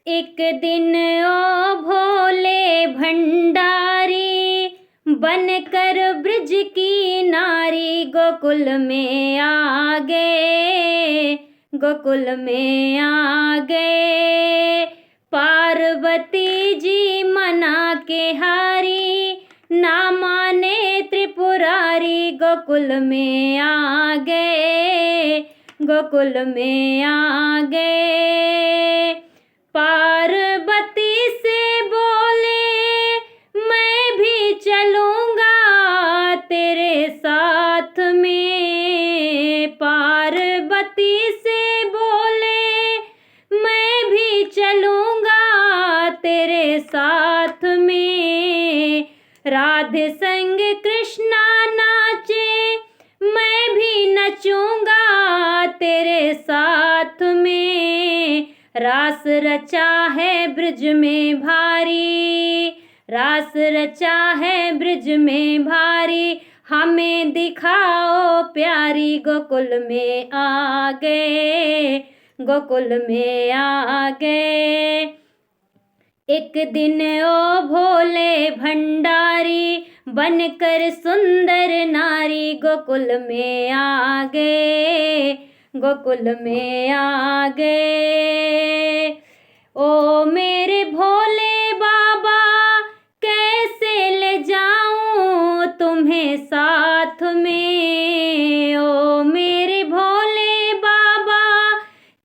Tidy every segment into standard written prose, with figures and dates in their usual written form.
एक दिन ओ भोले भंडारी, बनकर ब्रज की नारी गोकुल में आ गए, गोकुल में आ गए। पार्वती जी मना के हारी, ना माने त्रिपुरारी गोकुल में आ गए, गोकुल में आ गए। पार्वती से बोले मैं भी चलूँगा तेरे साथ में। पार्वती से बोले मैं भी चलूँगा तेरे साथ में। राधे संग कृष्णा नाचे मैं भी नचूँगा तेरे साथ में। रास रचा है ब्रज में भारी, रास रचा है ब्रज में भारी। हमें दिखाओ प्यारी गोकुल में आ गए, गोकुल में आ गए। एक दिन ओ भोले भंडारी, बनकर सुंदर नारी गोकुल में आ गए, गोकुल में आ गए। ओ मेरे भोले बाबा कैसे ले जाऊं तुम्हें साथ में। ओ मेरे भोले बाबा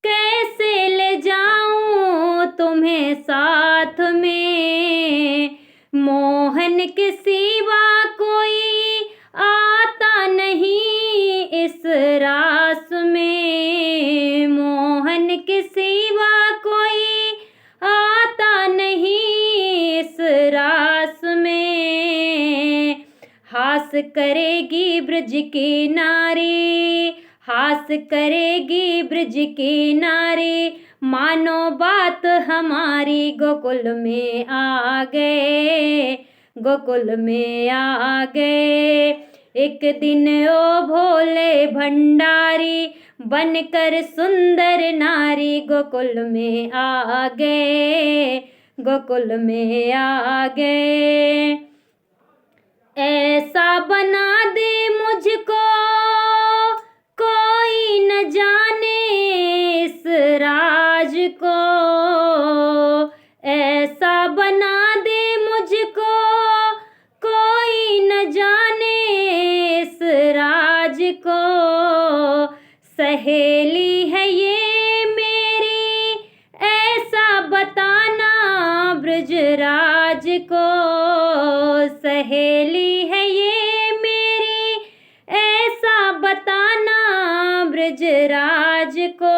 कैसे ले जाऊं तुम्हें साथ में। मोहन के सिवा कोई आता नहीं इस रास में। मोहन के सिवा कोई आता नहीं इस रास में। हास करेगी ब्रज की नारी, हास करेगी ब्रज की नारी। मानो बात हमारी गोकुल में आ गए, गोकुल में आ गए। एक दिन ओ भोले भंडारी, बनकर सुंदर नारी गोकुल में आ गए, गोकुल में आ गए। ऐसा बना दे मुझको कोई न जाने इस राज को। ऐसा बना दे मुझको कोई न जाने इस राज को। सहेली है ये मेरी ऐसा बताना ब्रजराज को। सहेली है ये मेरी ऐसा बताना ब्रजराज को।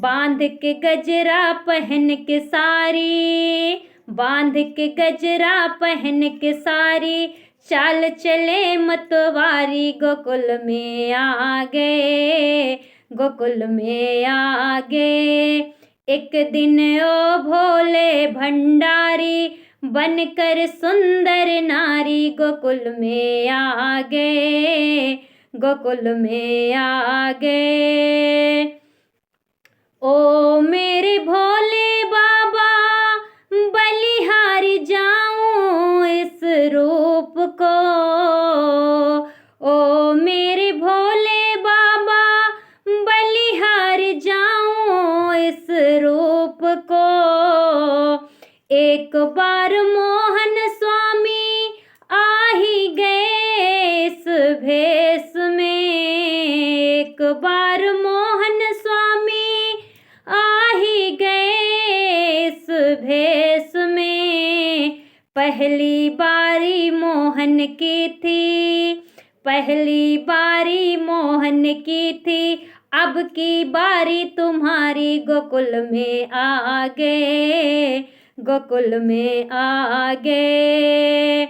बांध के गजरा पहन के सारी, बांध के गजरा पहन के सारी। चाल चले मतवारी गोकुल में आ गए, गोकुल में आ गए। एक दिन ओ भोले भंडारी, बनकर सुंदर नारी गोकुल में आ गए, गोकुल में आ गए। ओ मेरे भोले बाबा बलिहारी जाऊं इस रूप को। ओ मेरे भोले बाबा बलिहारी जाऊं इस रूप को। एक बार मोहन स्वामी आ ही गए इस भेष में। एक बार मोहन स्वामी आ ही गए इस भेष में। पहली बारी मोहन की थी, पहली बारी मोहन की थी। अब की बारी तुम्हारी गोकुल में आ गए, गोकुल में आ गए।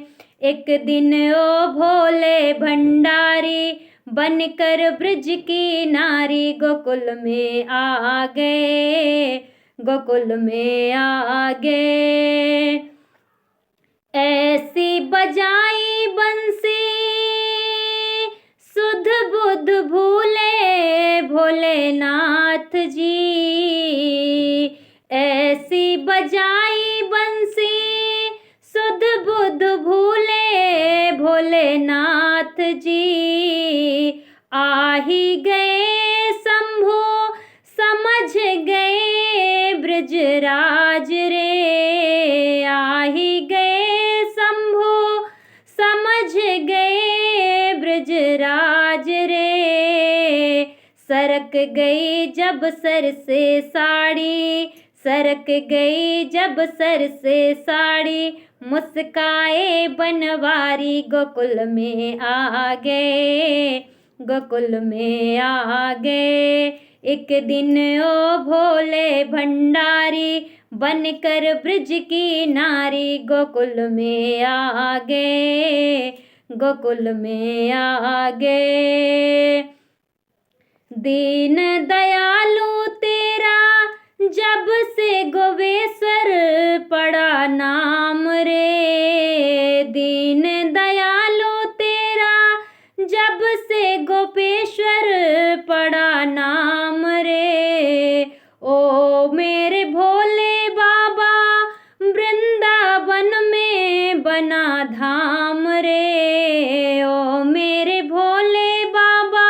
एक दिन ओ भोले भंडारी, बनकर ब्रज की नारी गोकुल में आ गए, गोकुल में आ गए। ऐसी बजाई बंसी सुध बुध भूले भोलेनाथ जी। जी। आ ही गए शंभु समझ गए ब्रजराज रे। आ ही गए शंभु समझ गए ब्रजराज रे। सरक गई जब सर से साड़ी, सरक गई जब सर से साड़ी, मुस्काए बनवारी गोकुल में आ गए, गोकुल में आ गए। एक दिन ओ भोले भंडारी बनकर ब्रज की नारी गोकुल में आ गए, गोकुल में आ गए। दीन दयालु तेरा जब से गोवेश्वर पड़ा नाम रे। दीन दयालु तेरा जब से गोपेश्वर पड़ा नाम रे। ओ मेरे भोले बाबा वृंदावन में बना धाम रे। ओ मेरे भोले बाबा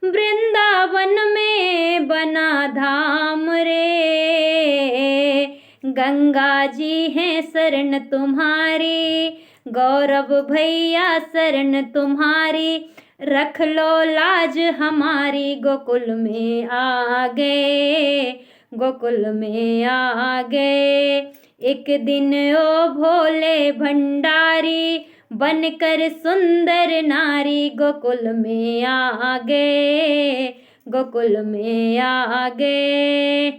वृंदावन में बना धाम रे। गंगा जी हैं शरण तुम्हारी, गौरव भैया शरण तुम्हारी, रख लो लाज हमारी गोकुल में आ गए, गोकुल में आ गए। एक दिन ओ भोले भंडारी बनकर सुंदर नारी गोकुल में आ गए, गोकुल में आ गए।